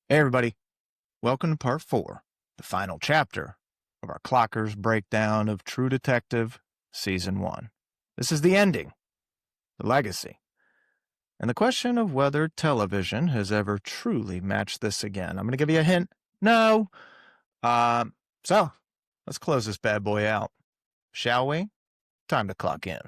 Hey, everybody. Welcome to part 4, the final chapter of our Clockers breakdown of True Detective Season 1. This is the ending, the legacy, and the question of whether television has ever truly matched this again. I'm going to give you a hint. No. So, let's close this bad boy out. Shall we? Time to clock in.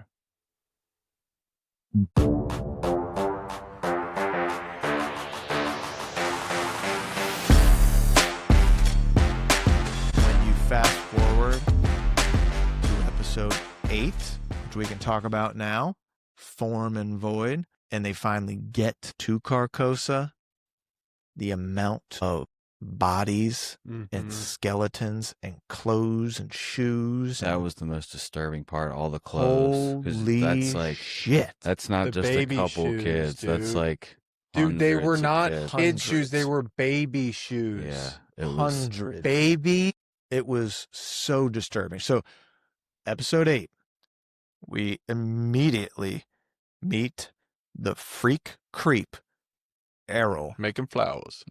Fast forward to episode 8, which we can talk about now, Form and Void, and they finally get to Carcosa. The amount of bodies and skeletons and clothes and shoes. That was the most disturbing part, all the clothes. Holy that's like, shit. That's not The just a baby couple shoes, kids. dude. That's like Dude, they were hundreds of not kids. kid shoes. They Hundreds. were baby shoes. Yeah, it was. Hundreds. Baby. It was so disturbing. So, episode 8, we immediately meet the freak creep, Errol. Making flowers.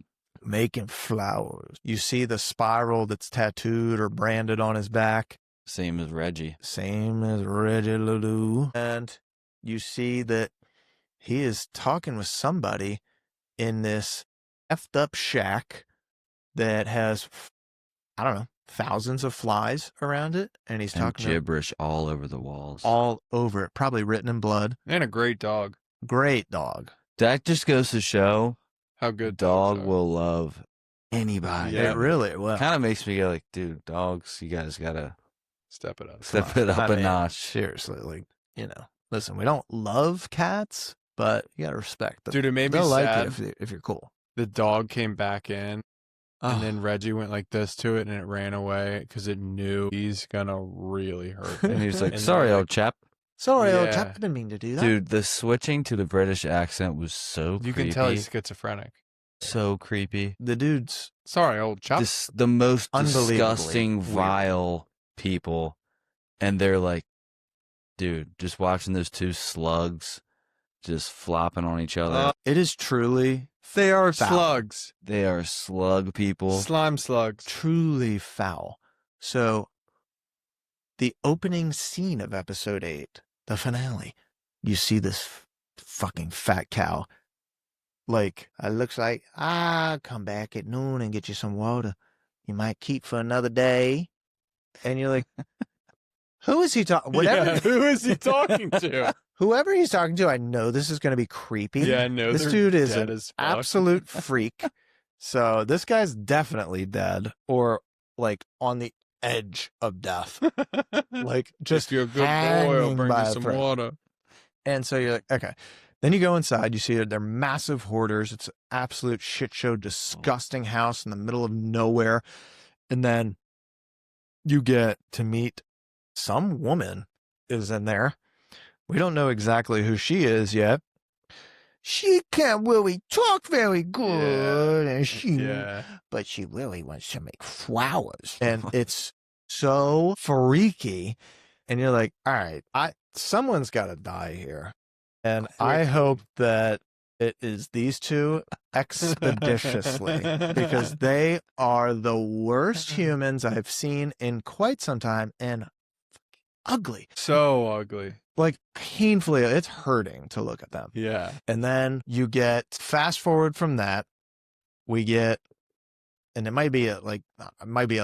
Making flowers. You see the spiral that's tattooed or branded on his back. Same as Reggie. Same as Reggie Ledoux. And you see that he is talking with somebody in this effed up shack that has, I don't know, thousands of flies around it. And he's talking gibberish all over the walls. all over it, probably written in blood. And a great dog. Great dog. That just goes to show How good dog dogs are. will love anybody. Yeah. It really will. Kind of makes me go like, dude, dogs, you guys gotta Step it up. step it up I a mean, notch. Seriously, like, listen, we don't love cats, but you gotta respect them. Dude, it made me They'll like sad. you if you're cool. The dog came back in, Oh, and then Reggie went like this to it, and it ran away because it knew he's gonna really hurt And me. he was like, And sorry, they're old chap. sorry, old yeah. chap, I didn't mean to do that. Dude, the switching to the British accent was so You creepy. can tell he's schizophrenic. So creepy. The dude's Sorry, old chap. The most Unbelievably disgusting, weird. vile people. And they're like, dude, just watching those two slugs just flopping on each other. it is truly, They are foul. slugs. They are slug people. Slime slugs. truly foul. So, the opening scene of episode 8, the finale, you see this fucking fat cow. Like, it looks like, come back at noon and get you some water. You might keep for another day. And you're like, who is he talking? Whatever. Yeah, who is he talking to? Whoever he's talking to, I know this is going to be creepy. Yeah, I know. This they're dude is dead an as fuck. absolute freak. So this guy's definitely dead or like on the edge of death. Like just if you're a good boy, I'll hanging bring by you a some thread. water. And so you're like, okay. Then you go inside, you see they're massive hoarders. It's an absolute shit show, disgusting house in the middle of nowhere. And then you get to meet some woman is in there. We don't know exactly who she is yet. She can't really talk very good, but she really wants to make flowers. And it's so freaky. And you're like, all right, someone's got to die here. And I hope that it is these two expeditiously because they are the worst humans I've seen in quite some time and ugly. So ugly. Like painfully, it's hurting to look at them. Yeah. And then you get fast forward from that, we get, and it might be a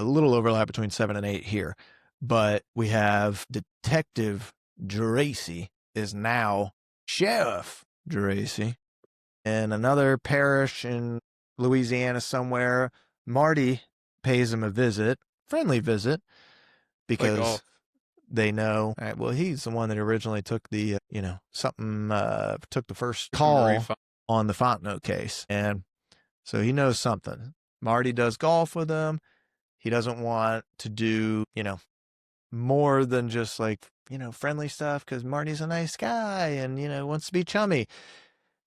little overlap between 7 and 8 here, but we have Detective Geraci is now Sheriff Geraci in another parish in Louisiana somewhere. Marty pays him a visit, friendly visit, because they know, all right, well, he's the one that originally took the, took the first call on the Fontenot case. And so he knows something. Marty does golf with him. He doesn't want to do, more than just like, friendly stuff because Marty's a nice guy and, wants to be chummy.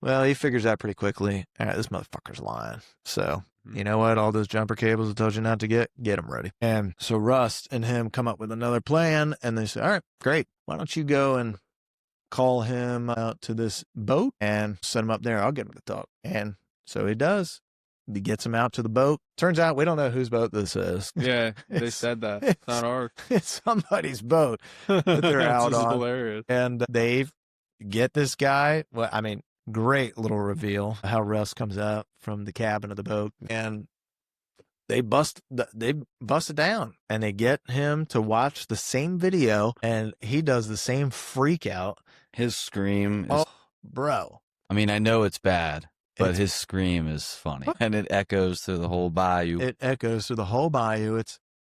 Well, he figures out pretty quickly, all right, this motherfucker's lying. So, you know what? All those jumper cables I told you not to get them ready. And so Rust and him come up with another plan and they say, all right, great. Why don't you go and call him out to this boat and set him up there? I'll get him to talk. And so he does. He gets him out to the boat. Turns out we don't know whose boat this is. Yeah, they It's- said that. it's- It's not ours. It's somebody's boat that they're It's out just on. hilarious. And they get this guy. Well, I mean, great little reveal how Russ comes out from the cabin of the boat, and they bust it down, and they get him to watch the same video, and he does the same freak out. His scream is. Oh, bro. I mean, I know it's bad, but It's- his scream is funny, and it echoes through the whole bayou. It echoes through the whole bayou.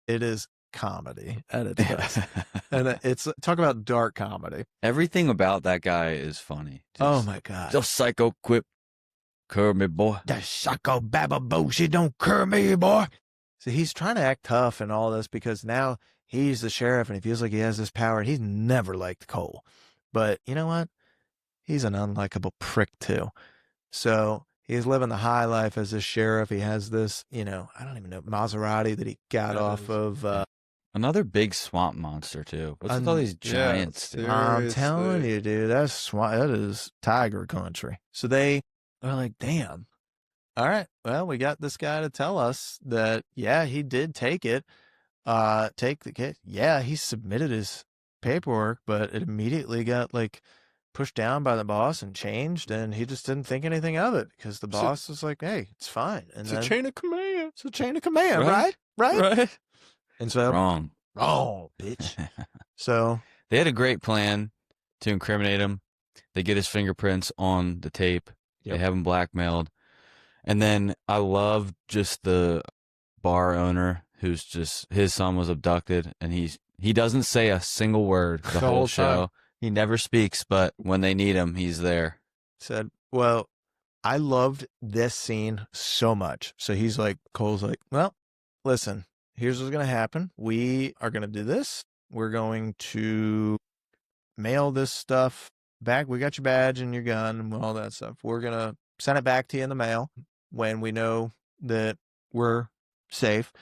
It is comedy at its best. And it's talk about dark comedy. Everything about that guy is funny. Oh my God. Just psycho quip, curb me, boy. That psycho babba bullshit don't cur me, boy. So he's trying to act tough and all this because now he's the sheriff and he feels like he has this power. And he's never liked Cole. But you know what? He's an unlikable prick too. So he's living the high life as a sheriff. He has this, I don't even know, Maserati that he got off of. Another big swamp monster too. What's with all these giants? dude? I'm telling you, dude, that is tiger country. So they are like, damn. All right, well, we got this guy to tell us that, yeah, he did take it. Take the case. Yeah, he submitted his paperwork, but it immediately got pushed down by the boss and changed, and he just didn't think anything of it because the boss was like, hey, it's fine. And It's a chain of command. It's a chain of command, Right? right? And so Wrong. bitch. So They had a great plan to incriminate him. They get his fingerprints on the tape. Yep. They have him blackmailed. And then I love just the bar owner who's just, his son was abducted, and he doesn't say a single word the whole show. time. He never speaks, but when they need him, he's there. said, well, I loved this scene so much. So he's like, Cole's like, well, listen, here's what's going to happen. We are going to do this. We're going to mail this stuff back. We got your badge and your gun and all that stuff. We're going to send it back to you in the mail when we know that we're safe.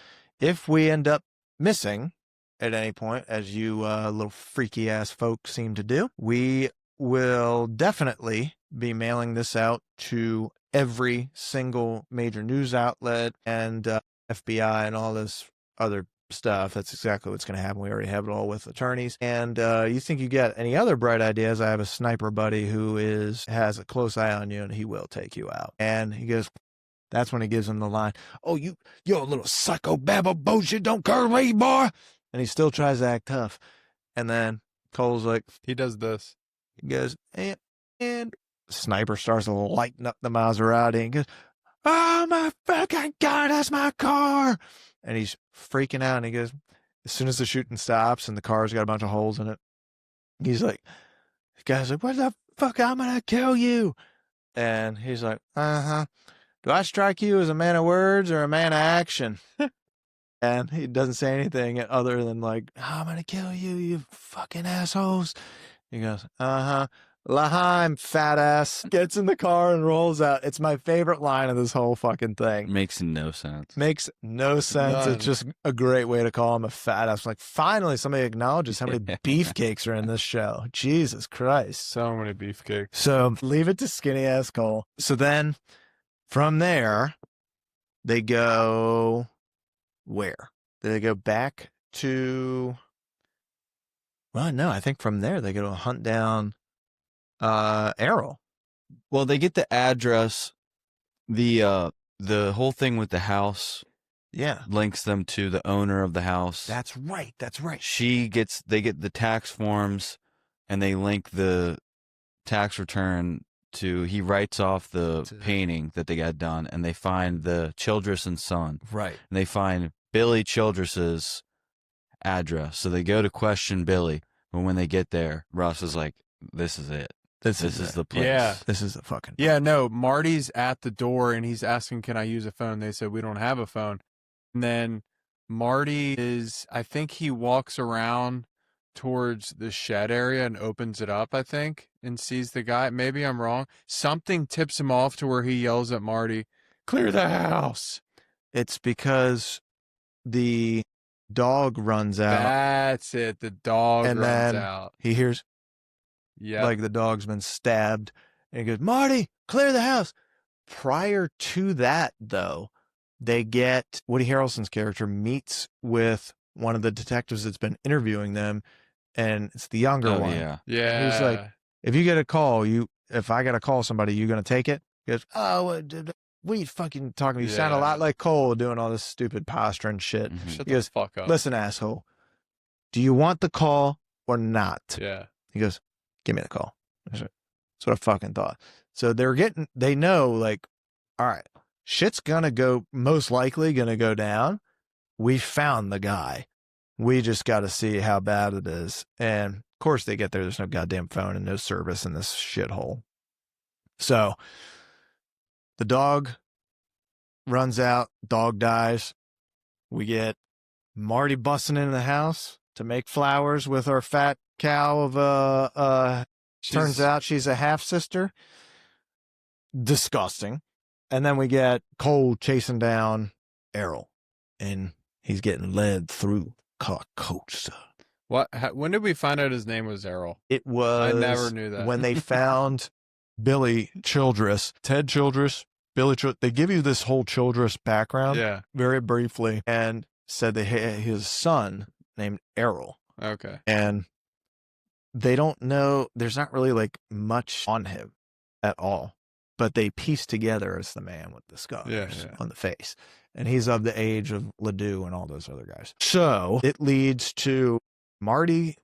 If we end up missing at any point, as you little freaky ass folks seem to do, we will definitely be mailing this out to every single major news outlet and FBI and all this other stuff. That's exactly what's going to happen. We already have it all with attorneys. And you think you get any other bright ideas? I have a sniper buddy who has a close eye on you, and he will take you out. And he goes, that's when he gives him the line, oh, you're a little psycho babble bullshit, don't curve me, boy. And he still tries to act tough. And then Cole's like, He does this. he goes, and sniper starts lighting up the Maserati and goes, oh my fucking God, that's my car. And he's freaking out. And he goes, as soon as the shooting stops and the car's got a bunch of holes in it, he's like, the guy's like, what the fuck? I'm going to kill you. And he's like, uh-huh. Do I strike you as a man of words or a man of action? And he doesn't say anything other than oh, I'm going to kill you, you fucking assholes. He goes, uh-huh. Laheim, fat ass. Gets in the car and rolls out. It's my favorite line of this whole fucking thing. Makes no sense. Makes no sense. None. It's just a great way to call him a fat ass. Finally, somebody acknowledges how many beefcakes are in this show. Jesus Christ. So many beefcakes. So leave it to skinny ass Cole. So then from there, they go where? Do they go back to? Well, no, I think from there they go to hunt down Errol. Well, they get the address. The whole thing with the house Yeah. links them to the owner of the house. That's right. That's right. They get the tax forms, and they link the tax return to, he writes off the painting that they got done, and they find the Childress and Son. Right. And they find Billy Childress's address. So they go to question Billy, but when they get there, Russ is like, this is it. This is the place. Yeah. This is the fucking. Yeah, no, Marty's at the door and he's asking, can I use a phone? They said, we don't have a phone. And then Marty I think he walks around towards the shed area and opens it up, I think, and sees the guy. Maybe I'm wrong. Something tips him off to where he yells at Marty, clear the house. It's because the dog runs out. That's it. The dog And runs then out. He hears Yeah. like the dog's been stabbed, and he goes, Marty, clear the house. Prior to that, though, they get Woody Harrelson's character meets with one of the detectives that's been interviewing them, and it's the younger one. Yeah. Yeah. Who's like, if you get a call, if I got to call somebody, you going to take it? He goes, oh, what are you fucking talking? You sound a lot like Cole doing all this stupid posturing shit. Mhm. Shut He the goes, fuck up. listen, asshole, do you want the call or not? Yeah. He goes, give me the call. That's what I fucking thought. So they know, like, all right, shit's most likely gonna go down. We found the guy. We just got to see how bad it is. And of course they get there. There's no goddamn phone and no service in this shithole. So the dog runs out, dog dies. We get Marty busting into the house to make flowers with our fat cow of turns out she's a half sister. Disgusting. And then we get Cole chasing down Errol, and he's getting led through Carcosa. What? When did we find out his name was Errol? It was I never knew that. when they found Billy Childress, Ted Childress, Billy Childress. They give you this whole Childress background, very briefly, and said they had his son named Errol. Okay. And they don't know. There's not really like much on him at all, but they piece together as the man with the scars on the face. And he's of the age of Ledoux and all those other guys. So it leads to Marty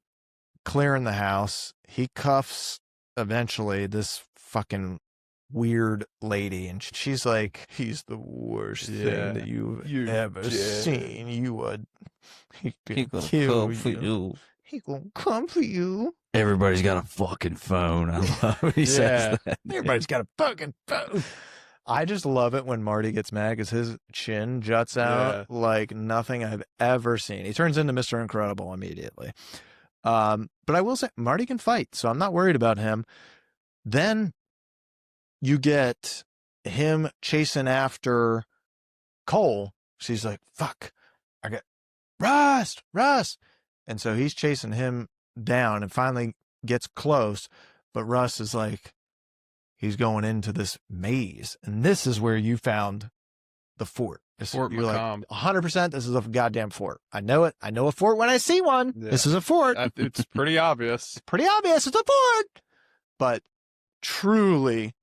clearing the house. He cuffs eventually this fucking weird lady, and she's like, he's the worst thing that you've ever seen. He gonna kill you. He gonna come for you. Everybody's got a fucking phone. I love it. He says that. Everybody's got a fucking phone. I just love it when Marty gets mad because his chin juts out like nothing I've ever seen. He turns into Mr. Incredible immediately. But I will say Marty can fight, so I'm not worried about him. Then you get him chasing after Cole. She's like, fuck, I got Russ. And so he's chasing him down and finally gets close. But Russ is like, he's going into this maze. And this is where you found the fort. Fort You're Macomb. like, 100% this is a goddamn fort. I know it. I know a fort when I see one. Yeah. This is a fort. It's pretty obvious. It's pretty obvious. It's a fort. But truly,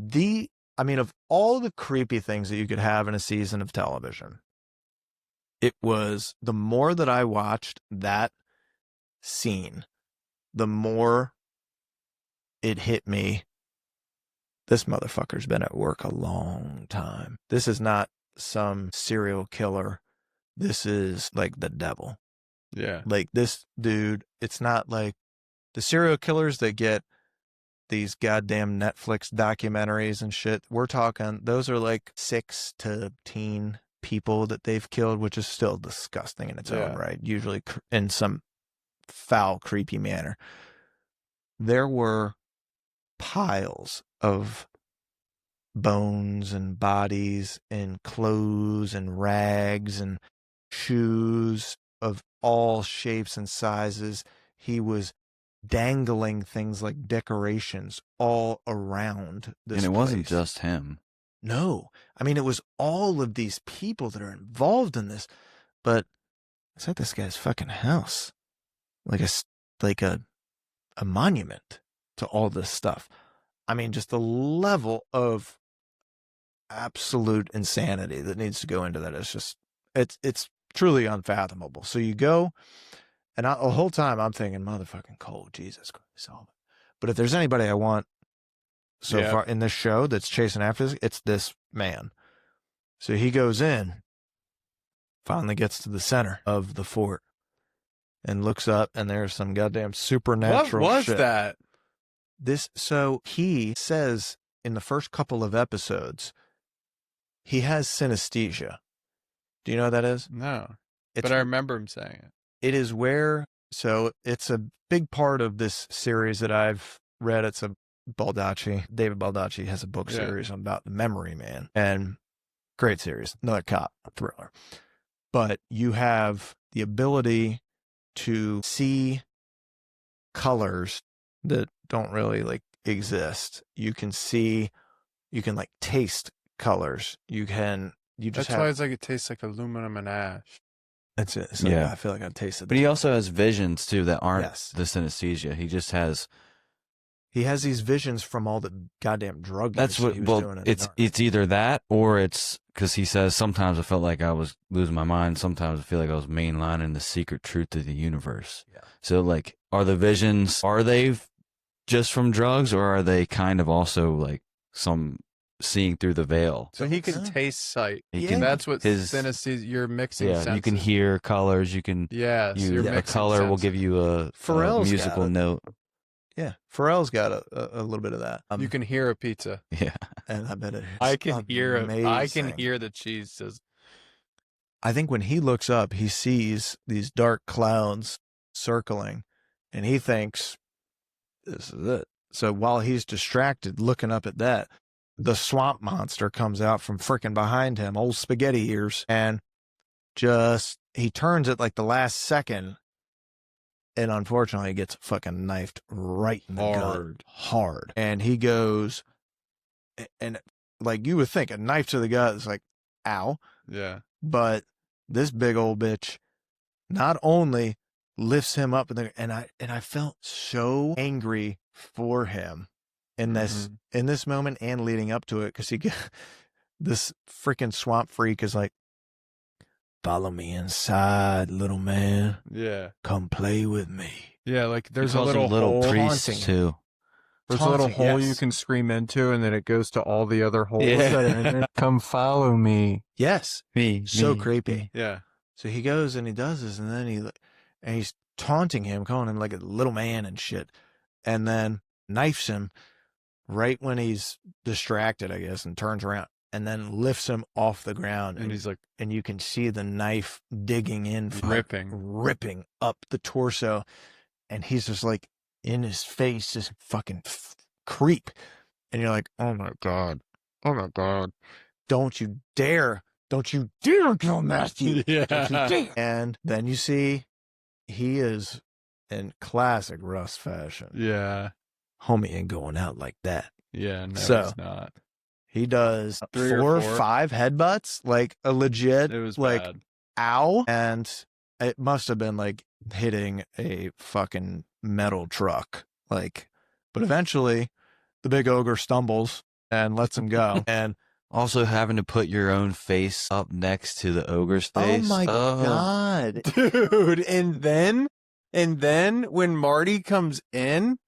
of all the creepy things that you could have in a season of television, it was the more that I watched that scene, the more it hit me. This motherfucker's been at work a long time. This is not some serial killer. This is like the devil. Yeah. Like this dude, it's not like the serial killers that get these goddamn Netflix documentaries and shit. We're talking, those are like 6 to 10 people that they've killed, which is still disgusting in its own right, usually in some foul, creepy manner. There were piles of bones and bodies and clothes and rags and shoes of all shapes and sizes. He was dangling things like decorations all around this And it place. wasn't just him. No. I mean, it was all of these people that are involved in this, but it's like this guy's fucking house. Like a monument to all this stuff. I mean, just the level of absolute insanity that needs to go into that is just, it's truly unfathomable. So you go, and the whole time I'm thinking, motherfucking Cole, Jesus Christ. But if there's anybody I want so far in this show that's chasing after this, it's this man. So he goes in, finally gets to the center of the fort, and looks up, and there's some goddamn supernatural What was shit. that? So he says in the first couple of episodes, he has synesthesia. Do you know what that is? No. But I remember him saying it. It is so it's a big part of this series that I've read. It's a David Baldacci has a book series about the memory man, and great series, another cop thriller. But you have the ability to see colors that don't really like exist. You can see You can like taste colors. You just That's why it's like it tastes like aluminum and ash. That's it. It's like, Yeah. I feel like I tasted. But he also has visions too that aren't Yes. the synesthesia. He just has. He has these visions from all the goddamn drug That's use what. he was Well, doing. it's either that or it's because he says sometimes I felt like I was losing my mind. Sometimes I feel like I was mainlining the secret truth of the universe. Yeah. So like, are the visions? Are they just from drugs, or are they kind of also like some seeing through the veil? So he can taste sight. He That's what his synesthesia. You're mixing. yeah. senses. You can hear colors. You can. Yes, You, you're a mixing color will senses. give you a Pharrell's musical got it. note. Yeah, Pharrell's got a little bit of that. You can hear a pizza. Yeah. and I bet it is. I can hear it. I can amazing. hear the cheese. Says, I think when he looks up, he sees these dark clouds circling, and he thinks, "This is it." So while he's distracted looking up at that, the swamp monster comes out from frickin' behind him, old spaghetti ears, and he turns at like the last second, and unfortunately gets fucking knifed right in the gut. Hard. And he goes, and like you would think, a knife to the gut is like, ow. yeah. But this big old bitch not only lifts him up and I felt so angry for him in this moment and leading up to it, because this freaking swamp freak is like, follow me inside, little man. Yeah. Come play with me. Yeah, like there's He a calls him little hole. priest haunting. too. There's a little Taunting, hole yes. you can scream into, and then it goes to all the other holes Yeah. that are in there. Come follow me. Yes. So creepy. Yeah. So he goes and he does this, and then he's taunting him, calling him like a little man and shit, and then knifes him right when he's distracted, I guess, and turns around, and then lifts him off the ground, And he's like and you can see the knife digging in, ripping up the torso, and he's just like in his face, just fucking creep, and you're like, oh my god, don't you dare kill Matthew. Yeah. And then you see he is in classic Russ fashion. Yeah. Homie ain't going out like that. Yeah. No, So, it's not. He does 3 or 4 or 4. 5 headbutts, like a legit, It was like, bad. ow. And it must have been like hitting a fucking metal truck. Like, but eventually the big ogre stumbles and lets him go. And Also having to put your own face up next to the ogre's face. oh my god. Dude, and then when Marty comes in,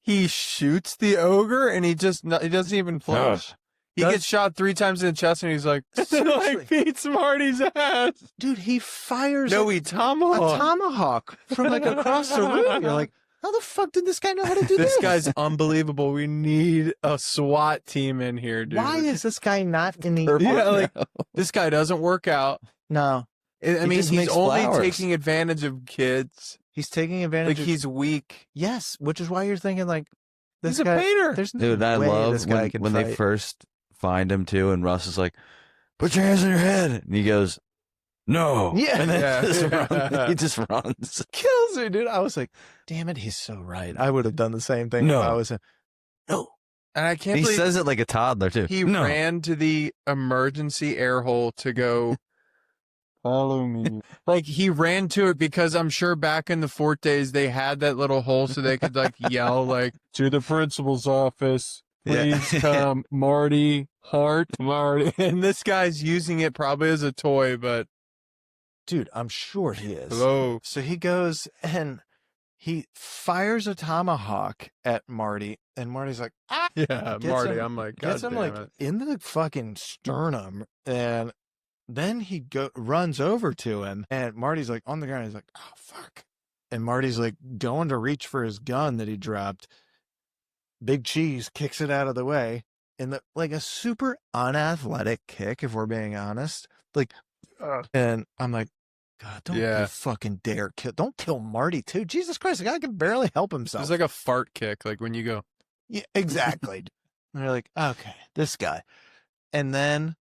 he shoots the ogre and he doesn't even flinch. He gets shot 3 times in the chest and he's like, like beats Marty's ass. Dude, he fires he tomahawk. a tomahawk from like across the room. You're like, how the fuck did this guy know how to do this? This guy's unbelievable. We need a SWAT team in here, dude. Why is this guy not in the Yeah, like this guy doesn't work out. No. I mean, just he's makes only flowers. taking advantage of kids. He's taking advantage Like he's weak. yes, which is why you're thinking like this He's a guy, painter. There's no Dude, I way love this guy can when they fight. first find him too, and Russ is like, "Put your hands on your head," and he goes, "No," Yeah. and then Yeah. he just runs. kills me, dude. I was like, damn it, he's so right. I would have done the same thing No. if I was him. No. And I can't He believe says it like a toddler too. he No. ran to the emergency air hole to go follow me. Like he ran to it because I'm sure back in the Fort days they had that little hole so they could like yell like to the principal's office. Please come, Marty, Hart, Marty. And this guy's using it probably as a toy, but Dude, I'm sure he is. hello. So he goes and he fires a tomahawk at Marty, and Marty's like, ah! Yeah, Gets Marty. him- I'm like, God Gets him damn like it. in the fucking sternum, and then he runs over to him, and Marty's like on the ground. He's like, oh fuck, and Marty's like going to reach for his gun that he dropped. Big Cheese kicks it out of the way, and like a super unathletic kick, if we're being honest. Like, and I'm like, God, don't Yeah. you fucking dare don't kill Marty too. Jesus Christ, the guy can barely help It himself. was like a fart kick, like when you go. Yeah, exactly. And they're like, okay, this guy. And then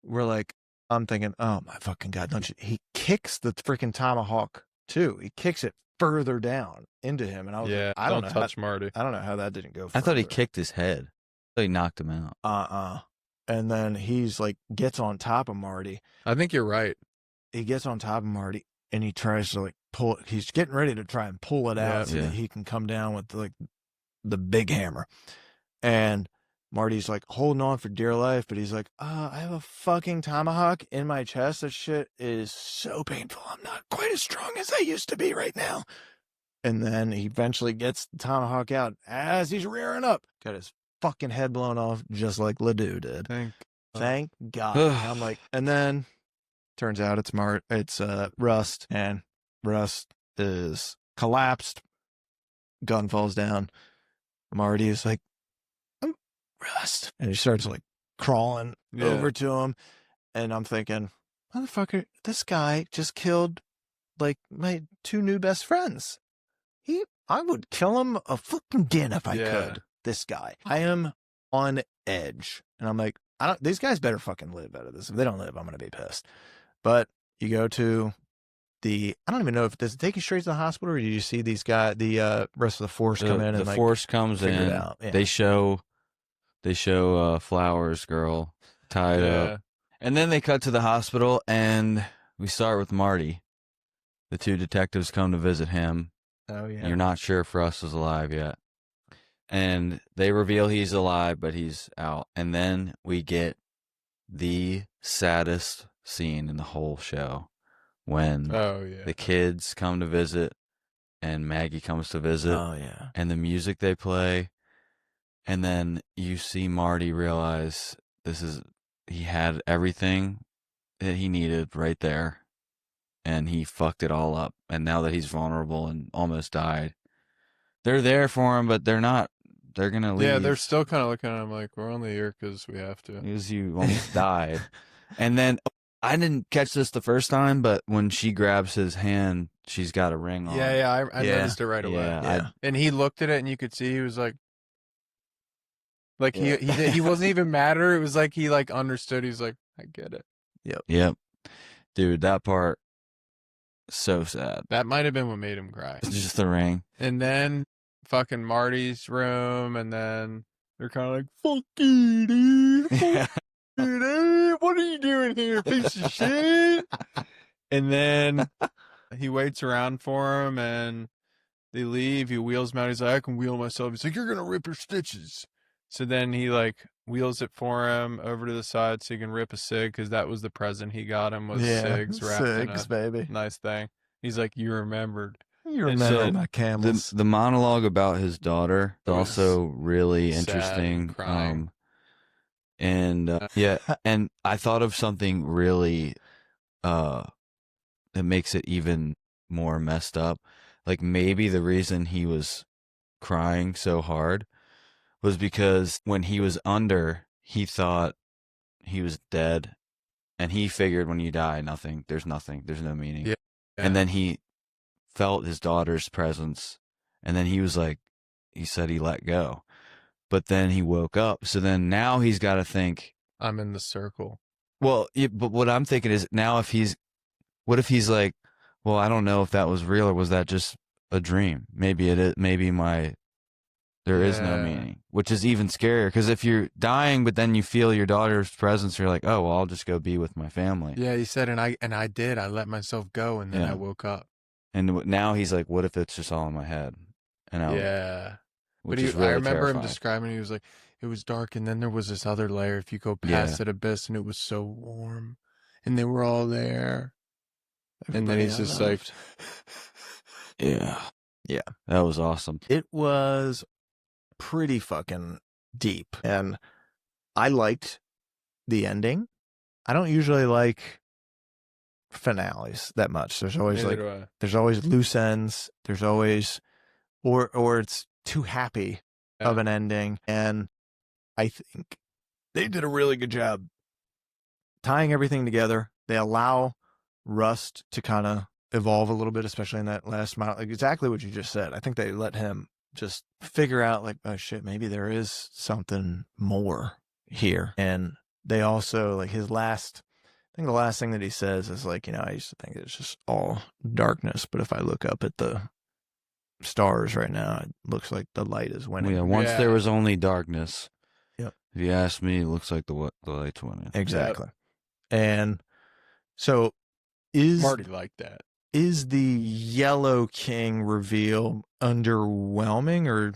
we're like, I'm thinking, oh my fucking God, don't you? He kicks the freaking tomahawk too. He kicks it further down into him. And I was Yeah, like, I don't know. touch Marty. I don't know how that didn't go I thought he further. kicked his head. They knocked him out. And then he's like, gets on top of Marty. I think you're right. He gets on top of Marty and he tries to like pull it. He's getting ready to try and pull it out so that he can come down with like the big hammer. And Marty's like holding on for dear life, but he's like, I have a fucking tomahawk in my chest. That shit is so painful. I'm not quite as strong as I used to be right now. And then he eventually gets the tomahawk out as he's rearing up. Got his fucking head blown off just like Ledoux did. Thank God. I'm like, and then turns out it's Rust, and Rust is collapsed. Gun falls down. Marty is like, I'm Rust. And he starts like crawling over to him. And I'm thinking, motherfucker, this guy just killed like my 2 new best friends. I would kill him a fucking again if I could. This guy. I am on edge. And I'm like, these guys better fucking live out of this. If they don't live, I'm going to be pissed. But you go to I don't even know if does it take you straight to the hospital, or do you see these guys, the rest of the force come in? The and force comes in. Out. Yeah. They show Flowers girl tied up. And then they cut to the hospital, and we start with Marty. The 2 detectives come to visit him. Oh, yeah. You're not sure if Russ is alive yet. And they reveal he's alive, but he's out. And then we get the saddest scene in the whole show when the kids come to visit and Maggie comes to visit. Oh, yeah. And the music they play. And then you see Marty realize he had everything that he needed right there. And he fucked it all up. And now that he's vulnerable and almost died, they're there for him, but they're not. They're going to leave. Yeah, they're still kind of looking at him like, we're only here because we have to. Because you almost died. And then I didn't catch this the first time, but when she grabs his hand, she's got a ring on. Yeah, I noticed it right away. Yeah. And he looked at it, and you could see he was like he wasn't even mad at her. It was like he like understood. He's like, I get it. Yep. Dude, that part, so sad. That might have been what made him cry. Just the ring. And then fucking Marty's room, and then they're kind of like, fuck you, dude. Fuck you, dude. What are you doing here, piece of shit? And then he waits around for him, and they leave. He wheels him out. He's like, I can wheel myself. He's like, you're going to rip your stitches. So then he like wheels it for him over to the side so he can rip a cig, because that was the present he got him, was cigs wrapped in a baby. nice thing. He's like, you remembered. You remember my camels. The monologue about his daughter is also really interesting. And and I thought of something really that makes it even more messed up. Like maybe the reason he was crying so hard was because when he was under, he thought he was dead, and he figured when you die, there's no meaning. Yeah. And then he felt his daughter's presence, and then he said he let go. But then he woke up. So then now he's got to think, I'm in the circle. Well, but what I'm thinking is now what if he's like, well, I don't know if that was real or was that just a dream? Maybe it is. Maybe there is no meaning, which is even scarier. Because if you're dying, but then you feel your daughter's presence, you're like, oh, well, I'll just go be with my family. Yeah, he said, and I did. I let myself go, and then I woke up. And now he's like, what if it's just all in my head? And But really I remember terrifying. him describing it. He was like, it was dark, and then there was this other layer. If you go past that abyss, and it was so warm, and they were all there. And then he's just like, yeah, that was awesome. It was pretty fucking deep, and I liked the ending. I don't usually like finales that much. There's always there's always loose ends. There's always or it's too happy of an ending, and I think they did a really good job tying everything together. They allow Rust to kind of evolve a little bit, especially in that last mile. Like exactly what you just said. I think they let him just figure out like, oh shit, maybe there is something more here. And they also like the last thing that he says is like, I used to think it's just all darkness, but if I look up at the stars right now, it looks like the light is winning. Yeah, once there was only darkness. Yep. If you ask me, it looks like the lights went in. Exactly. And so is Marty liked that. is the Yellow King reveal underwhelming, or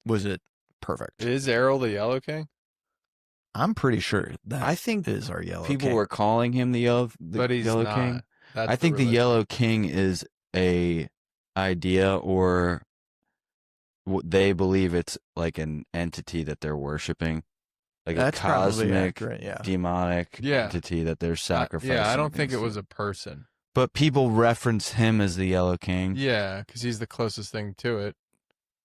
was it perfect? Is Errol the Yellow King? I'm pretty sure that I think is our Yellow people King. were calling him the But he's Yellow not. King. That's I think the religion. Yellow King is a idea, or they believe it's like an entity that they're worshiping, like That's a probably cosmic, accurate, yeah. demonic Yeah. entity that they're sacrificing. Yeah, I don't think it things was to. a person. But people reference him as the Yellow King. Yeah, because he's the closest thing to it.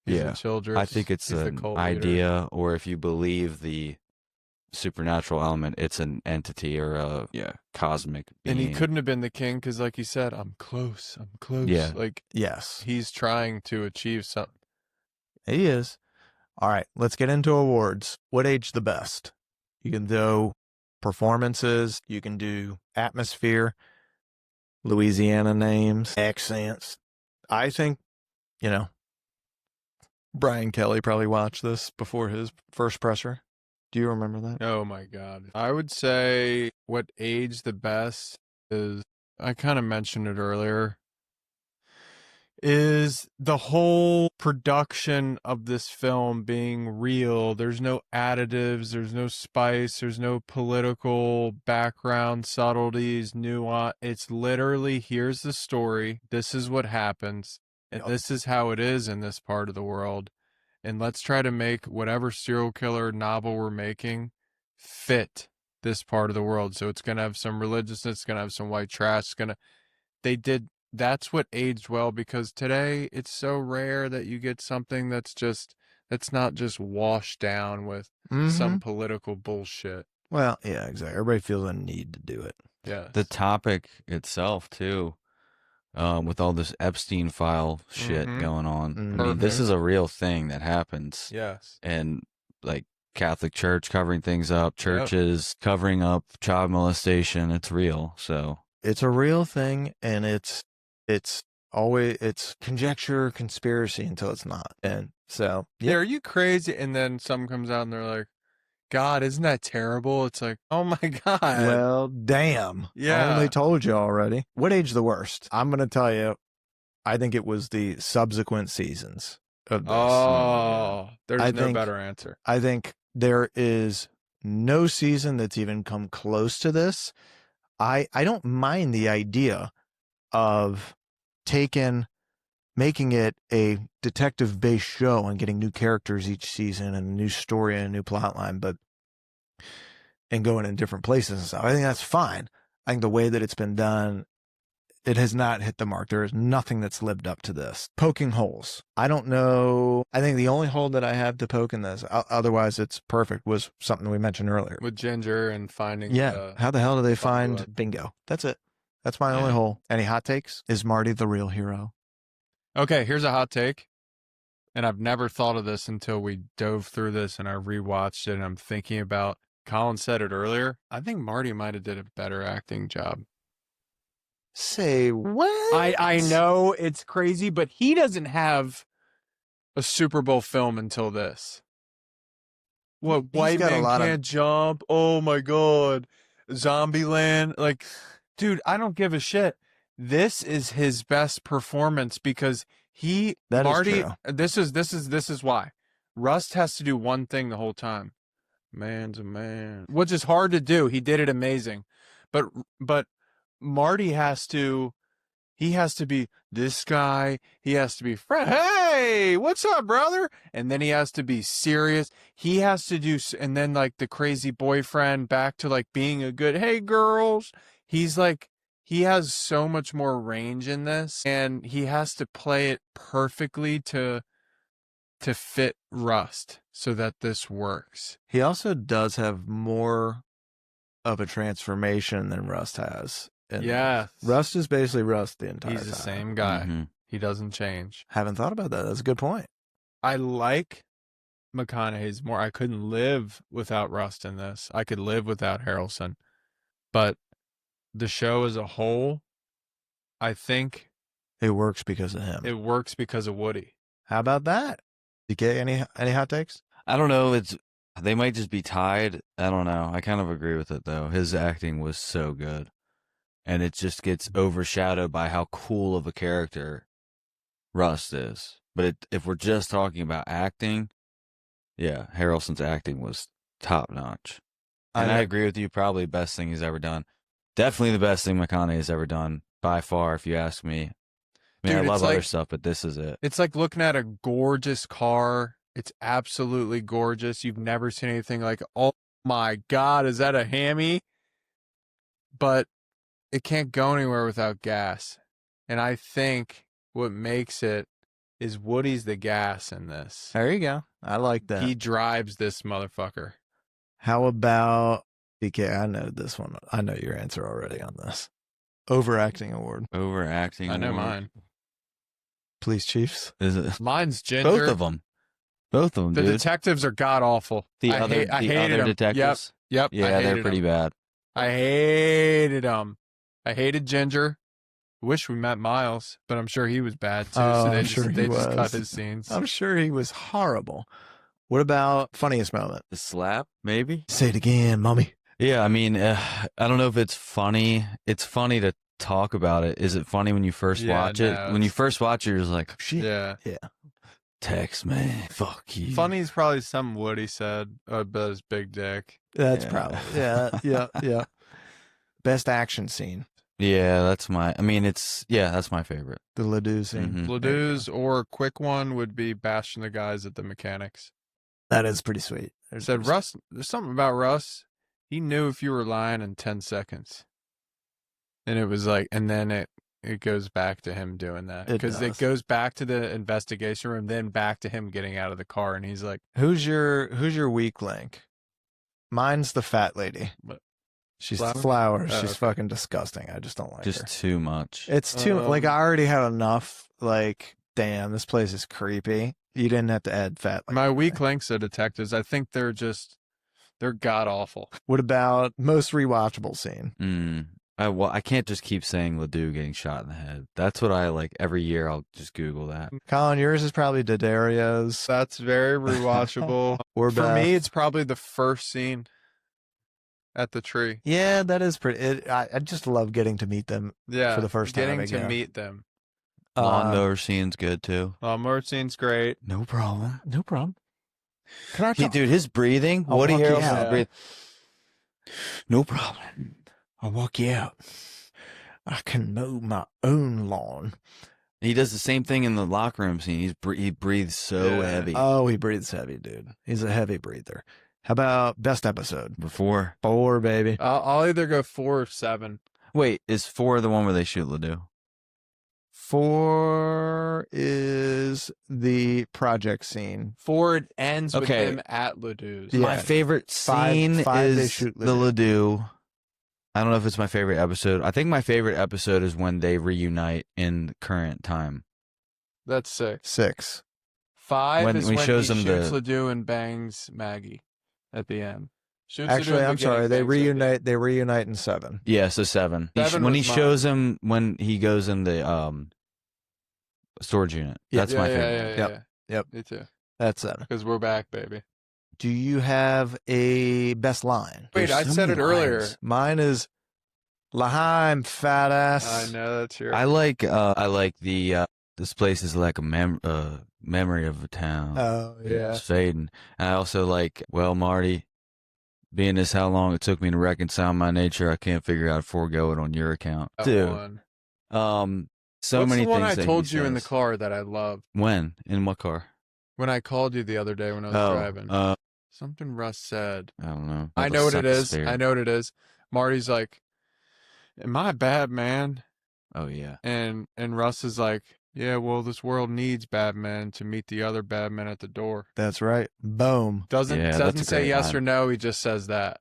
He's Yeah. the Childress. I think it's he's the an cult leader. idea, or if you believe the supernatural element, it's an entity or a cosmic being. And he couldn't have been the king because, like he said, I'm close. Yeah. Like, Yes, he's trying to achieve something. he is. All right, let's get into awards. What age the best? You can do performances. You can do atmosphere, Louisiana names, accents. I think, Brian Kelly probably watched this before his first presser. Do you remember that? Oh my God. I would say what age the best is, I kind of mentioned it earlier, is the whole production of this film being real. There's no additives, there's no spice, there's no political background, subtleties, nuance. It's literally, here's the story, this is what happens, and Yep. this is how it is in this part of the world. And let's try to make whatever serial killer novel we're making fit this part of the world. So it's going to have some religiousness, it's going to have some white trash, that's what aged well, because today it's so rare that you get something that's not just washed down with some political bullshit. Well, yeah, exactly. Everybody feels a need to do it. Yeah. The topic itself too, with all this Epstein file shit going on. I mean, this is a real thing that happens. Yes. And like Catholic Church covering things up, churches covering up child molestation. It's real. So it's a real thing, and it's always, it's conjecture, conspiracy until it's not. And so, yeah, are you crazy? And then something comes out and they're like, God, isn't that terrible? It's like, oh my God. Well, damn. Yeah. I only told you already. What age the worst? I'm going to tell you, I think it was the subsequent seasons of this. Oh, there's I no think- better answer. I think there is no season that's even come close to this. I don't mind the idea of making it a detective-based show and getting new characters each season and a new story and a new plot line, and going in different places and stuff. I think that's fine. I think the way that it's been done, it has not hit the mark. There is nothing that's lived up to this. Poking holes. I don't know. I think the only hole that I have to poke in this, otherwise it's perfect, was something we mentioned earlier. With Ginger and finding How the hell do they find blood. bingo? That's it. That's my only hole. Any hot takes? Is Marty the real hero? Okay, here's a hot take. And I've never thought of this until we dove through this and I rewatched it and I'm thinking about, Colin said it earlier, I think Marty might have did a better acting job. Say what? I know it's crazy, but he doesn't have a Super Bowl film until this. What, He's White got a Man lot of- Can't Jump? Oh my God. Zombieland. Like, dude, I don't give a shit. This is his best performance because That is Marty, true. this is why. Rust has to do one thing the whole time. Man's a man. Which is hard to do. He did it amazing. But Marty has to be this guy. He has to be hey, what's up, brother? And then he has to be serious. He has to do, and then like the crazy boyfriend back to like being a good, hey girls. He's like, he has so much more range in this, and he has to play it perfectly to fit Rust so that this works. He also does have more of a transformation than Rust has. And Yeah. Rust is basically Rust the entire time. He's the same guy. Mhm. He doesn't change. Haven't thought about that. That's a good point. I like McConaughey's more. I couldn't live without Rust in this. I could live without Harrelson. But the show as a whole, I think It works because of him. it works because of Woody. How about that? You get any hot takes? I don't know. It's They might just be tied. I don't know. I kind of agree with it though. His acting was so good, and it just gets overshadowed by how cool of a character Rust is. But if we're just talking about acting, yeah, Harrelson's acting was top notch. And I agree with you. Probably best thing he's ever done. Definitely the best thing McConaughey has ever done by far, if you ask me. I mean, Dude, I love it's other like- stuff, but this is it. It's like looking at a gorgeous car. It's absolutely gorgeous. You've never seen anything like, oh my God, is that a Hammy? But it can't go anywhere without gas. And I think what makes it is Woody's the gas in this. There you go. I like that. He drives this motherfucker. How about DK? I know this one. I know your answer already on this. Overacting award. Overacting. I know award. mine. Police chiefs. Is it Mine's Ginger. both of them? Both of them, The dude. detectives are god awful. The I other hated them. detectives. Yep. I Yeah, they're hated pretty 'em. bad. I hated them. I hated Ginger. Wish we met Miles, but I'm sure he was bad too. Oh, so they I'm just sure he they just cut was. his scenes. I'm sure he was horrible. What about funniest moment? The slap, maybe. Say it again, mommy. Yeah, I mean, I don't know if it's funny. It's funny to talk about it. Is it funny when you first Yeah, watch it? no, When you it's- first watch it, you're just like, Shit. Yeah. text me, fuck you. Funny is probably something Woody said about his big dick. That's Yeah. probably yeah. Best action scene. Yeah, that's my. I mean, that's my favorite. The Ledoux scene. Mhm. Ledoux's or a quick one would be bashing the guys at the mechanics. That is pretty sweet. Said Russ, there's something about Russ. He knew if you were lying in 10 seconds. And it was like, and then it goes back to him doing that. It Because it does. goes back to the investigation room, then back to him getting out of the car. And he's like, Who's your weak link? Mine's the fat lady. What? She's Flowers? flowers. Oh, She's okay. fucking disgusting. I just don't like Just her. too much. It's too like I Um, already had enough. Like, damn, this place is creepy. You didn't have to add fat. Like my that. weak links of detectives, I think they're god awful. What about most rewatchable scene? I can't just keep saying Ledoux getting shot in the head. That's what I like every year. I'll just Google that. Colin, yours is probably D'Addario's. That's very rewatchable. Or For Beth. me, it's probably the first scene at the tree. Yeah, that is pretty. I just love getting to meet them. Yeah. For the first time getting to again. meet them. Lawnmower scene's good too. Lawnmower scene's great. No problem. No problem. Can I Dude, his breathing. I'll Woody walk you Harrelson's out. breathing. No problem. I'll walk you out. I can mow my own lawn. He does the same thing in the locker room scene. He breathes so Yeah. heavy. Oh, he breathes heavy, dude. He's a heavy breather. How about best episode? Before. 4, baby. I'll either go 4 or 7. Wait, is 4 the one where they shoot Ledoux? 4 is the project scene. 4 it ends with Okay. him at Ledoux's. Yeah. My favorite Five- scene five they is shoot the Ledoux. Ledoux. I don't know if it's my favorite episode. I think my favorite episode is when they reunite in current time. That's 6. 6. 5 When is he when shows he them shoots the- Ledoux and bangs Maggie at the end. Shoots Actually, Ledoux at I'm the sorry. beginning, They bangs her at the end. reunite. They reunite in 7. Yeah, so 7. Seven When he was mine. shows him when he goes in the storage unit. Yeah. That's my favorite. Yeah, Yep. yeah. Yep. Me too. That's 7. Because we're back, baby. Do you have a best line? Wait, There's I so said many it earlier. lines. Mine is Laheim, fat ass. I know that's your. I like the this place is like a memory of a town. Oh, yeah. It's fading. And I also like, well, Marty, being this how long it took me to reconcile my nature, I can't figure out to forego it on your account. that Dude. one. So What's many the one things I that told he you in the says. car that I loved? When? In what car? When I called you the other day when I was driving. Something Russ said. I don't know. I know what it is. Fair. I know what it is. Marty's like, am I bad, man? Oh yeah. And Russ is like, yeah, well, this world needs bad men to meet the other bad men at the door. That's right. Boom. Doesn't Yeah, that's a say great yes line. or no. He just says that.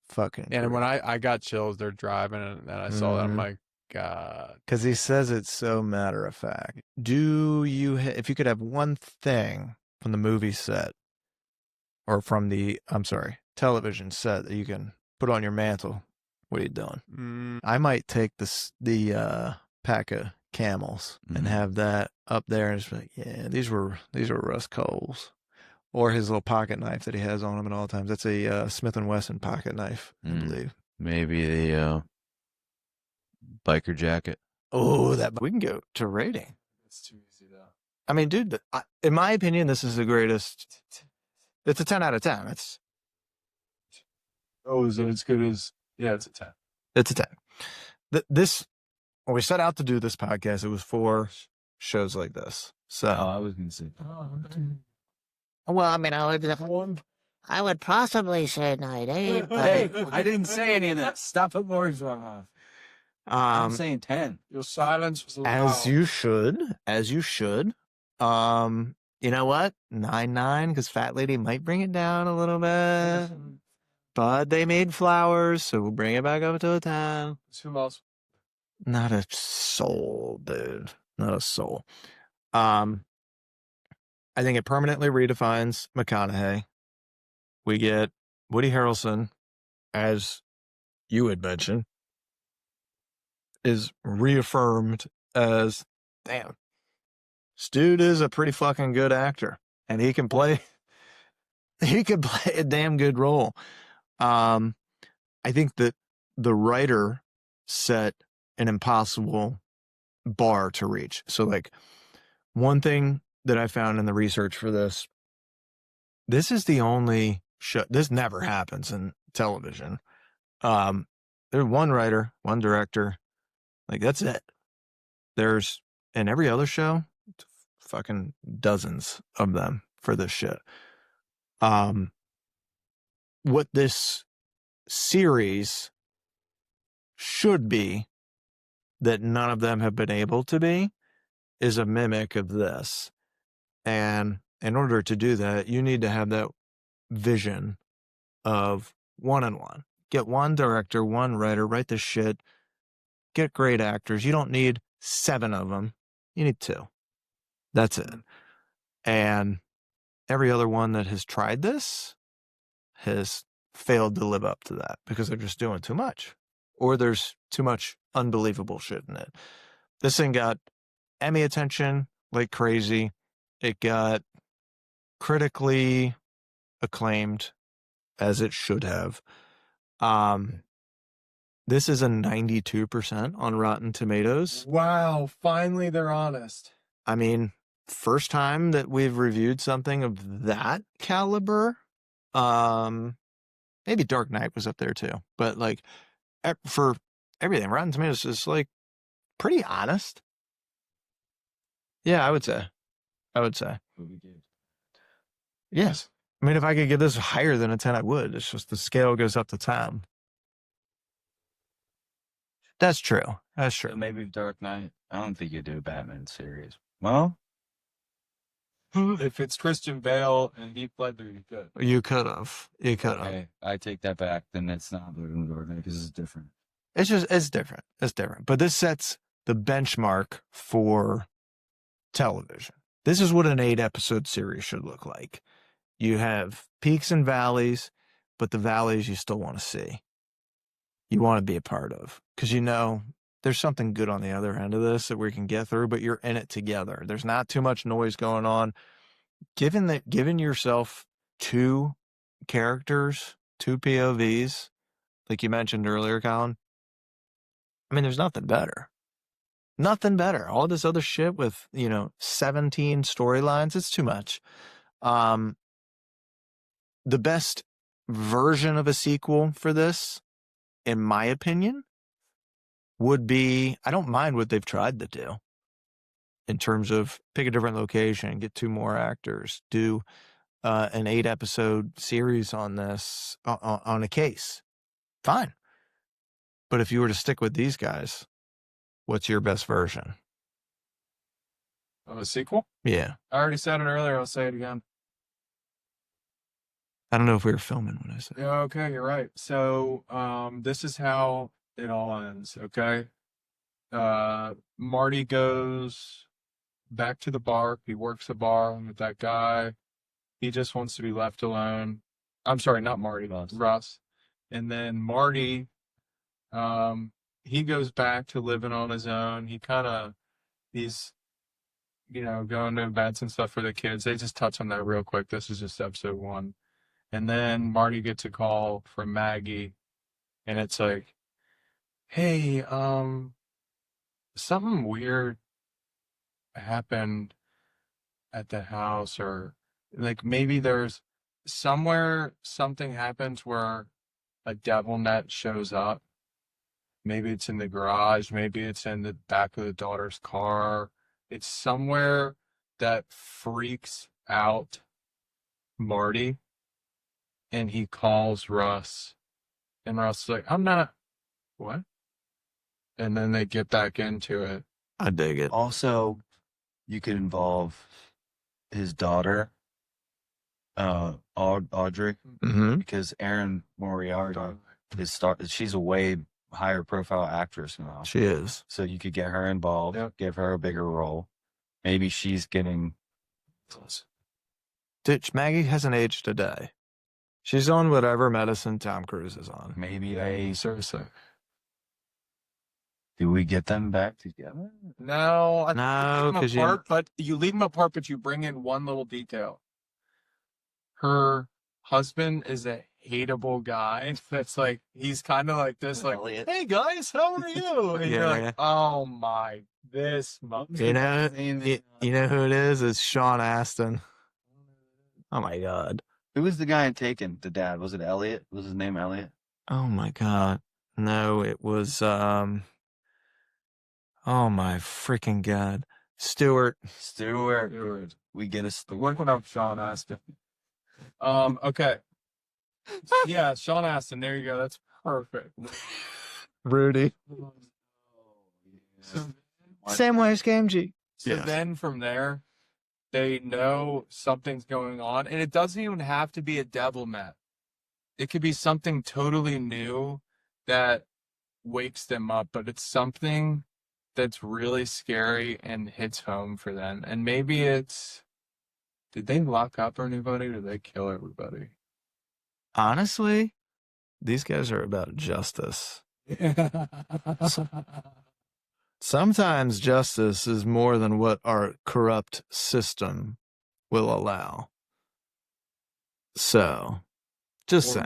Fucking. And when I got chills, they're driving, and I saw that, I'm Mhm. like, God. Because he says it's so matter of fact. Do you, if you could have one thing from the movie set, or from the, I'm sorry, television set that you can put on your mantle, what are you doing? Mm, I might take the pack of Camels and Mhm. have that up there and just be like, yeah, these were Russ Coles. or his little pocket knife that he has on him at all times. That's a Smith & Wesson pocket knife, I believe. Maybe the biker jacket. Oh, we can go to rating. It's too easy though. I mean, dude, in my opinion, this is the greatest. It's a 10 out of 10. Is it as good as? Yeah, it's a 10. It's a 10. When we set out to do this podcast, it was for shows like this. So I was gonna say. Well, I mean, I would possibly say 9.8, but Hey, I didn't say any of that. Stop putting words on. I'm saying 10. Your silence was as you should. You know what? 9.9, because Fat Lady might bring it down a little bit. But they made flowers, so we'll bring it back up to a 10. Who else? Not a soul, dude. Not a soul. I think it permanently redefines McConaughey. We get Woody Harrelson, as you had mentioned, is reaffirmed as, damn, this dude is a pretty fucking good actor, and he can play a damn good role. I think that the writer set an impossible bar to reach. So, like, one thing that I found in the research for this is the only show. This never happens in television. There's one writer, one director, like, that's it. There's, in every other show, fucking dozens of them for this shit. What this series should be, that none of them have been able to be, is a mimic of this. And in order to do that, you need to have that vision of one-on-one. Get one director, one writer, write the shit, get great actors. You don't need 7 of them. You need 2. That's it. And every other one that has tried this has failed to live up to that because they're just doing too much, or there's too much unbelievable shit in it. This thing got Emmy attention like crazy. It got critically acclaimed, as it should have. This is a 92% on Rotten Tomatoes. Wow, finally they're honest. I mean, first time that we've reviewed something of that caliber. Maybe Dark Knight was up there too, but like, for everything, Rotten Tomatoes is like pretty honest. Yeah, I would say. Yes. I mean, if I could get this higher than a 10, I would. It's just the scale goes up to 10. That's true. So maybe Dark Knight. I don't think you do a Batman series. Well, if it's Christian Bale and Heath Ledger, you could. You could have. okay, I take that back. Then it's not Dark Knight because it's different. It's different. But this sets the benchmark for television. This is what an 8-episode series should look like. You have peaks and valleys, but the valleys you still want to see. You want to be a part of, because you know there's something good on the other end of this that we can get through, but you're in it together. There's not too much noise going on. Giving yourself 2 characters, 2 POVs, like you mentioned earlier, Colin. I mean, there's nothing better. Nothing better. All this other shit with, 17 storylines, it's too much. The best version of a sequel for this, in my opinion, would be, I don't mind what they've tried to do in terms of pick a different location, get 2 more actors, do an 8-episode series on this, on a case. Fine. But if you were to stick with these guys, what's your best version? Of a sequel? Yeah. I already said it earlier. I'll say it again. I don't know if we were filming when I said it. Yeah, okay, you're right. So, this is how it all ends, okay? Marty goes back to the bar. He works the bar with that guy. He just wants to be left alone. I'm sorry, not Marty, Russ. And then Marty, he goes back to living on his own. He's going to events and stuff for the kids. They just touch on that real quick. This is just episode 1. And then Marty gets a call from Maggie, and it's like, hey, something weird happened at the house, or like maybe there's somewhere something happens where a devil net shows up. Maybe it's in the garage, maybe it's in the back of the daughter's car. It's somewhere that freaks out Marty, and he calls Russ, and Russ is like, I'm not, what? And then they get back into it. I dig it. Also, you could involve his daughter, Audrey, Mm-hmm. because Erin Moriarty she's a way higher profile actress now. She is. So you could get her involved, Yep. give her a bigger role. Maybe she's getting. Ditch. Maggie hasn't aged a day. She's on whatever medicine Tom Cruise is on. Maybe Seriously. do we get them back together? No, No, leave 'cause them apart, but you leave them apart, but you bring in one little detail. Her husband is a hateable guy. That's like, he's kind of like this, like, Elliot. hey guys, how are you? And you're Yeah. like, oh my, this mother. You know who it is? It's Sean Astin. Oh my God. Who was the guy in Taken? The dad, was it Elliot? Was his name Elliot? Oh my God. No, it was oh my freaking God. Stewart. Stewart. We get a Looking up Sean Astin. Okay. Yeah, Sean Astin. There you go. That's perfect. Rudy. So, Samwise Gamgee. so Yes. then from there, they know something's going on, and it doesn't even have to be a devil net. It could be something totally new that wakes them up, but it's something that's really scary and hits home for them. And maybe it's, did they lock up anybody or did they kill everybody? Honestly, these guys are about justice. Sometimes justice is more than what our corrupt system will allow. So, just Or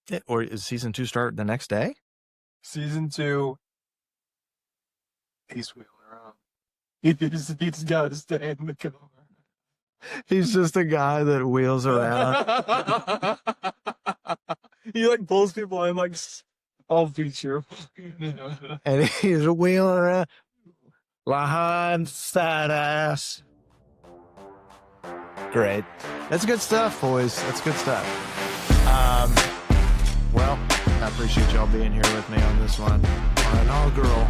saying. Or is season 2 start the next day? Season 2, he's wheeling around. He's got to stay in the car. He's just a guy that wheels around. He like pulls people in, like, I'll beat you. And he's wheeling around. Behind fat ass. Great. That's good stuff, boys. That's good stuff. Well, I appreciate y'all being here with me on this one. On an all-girl.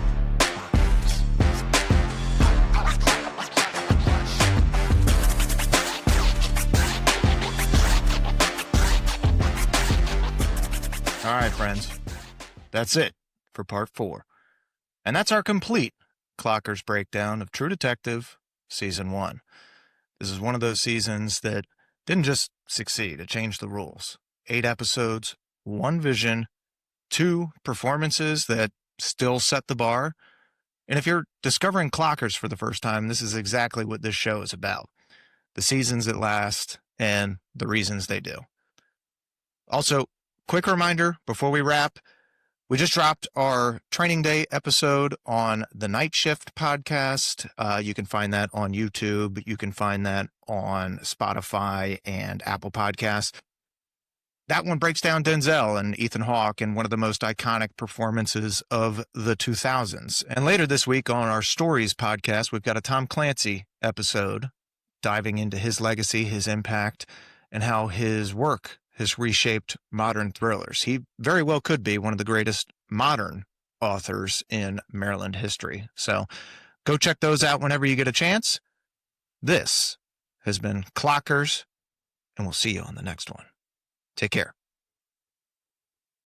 All right, friends. That's it for part 4. And that's our complete Clocker's breakdown of True Detective Season 1. This is one of those seasons that didn't just succeed, it changed the rules. 8 episodes, 1 vision, 2 performances that still set the bar. And if you're discovering Clockers for the first time, this is exactly what this show is about. The seasons that last and the reasons they do. Also, quick reminder before we wrap, we just dropped our training day episode on the Nightshift podcast. You can find that on YouTube. You can find that on Spotify and Apple Podcasts. That one breaks down Denzel and Ethan Hawke in one of the most iconic performances of the 2000s. And later this week on our Stories podcast, we've got a Tom Clancy episode diving into his legacy, his impact, and how his work has reshaped modern thrillers. He very well could be one of the greatest modern authors in Maryland history. So go check those out whenever you get a chance. This has been Clockers, and we'll see you on the next one. Take care.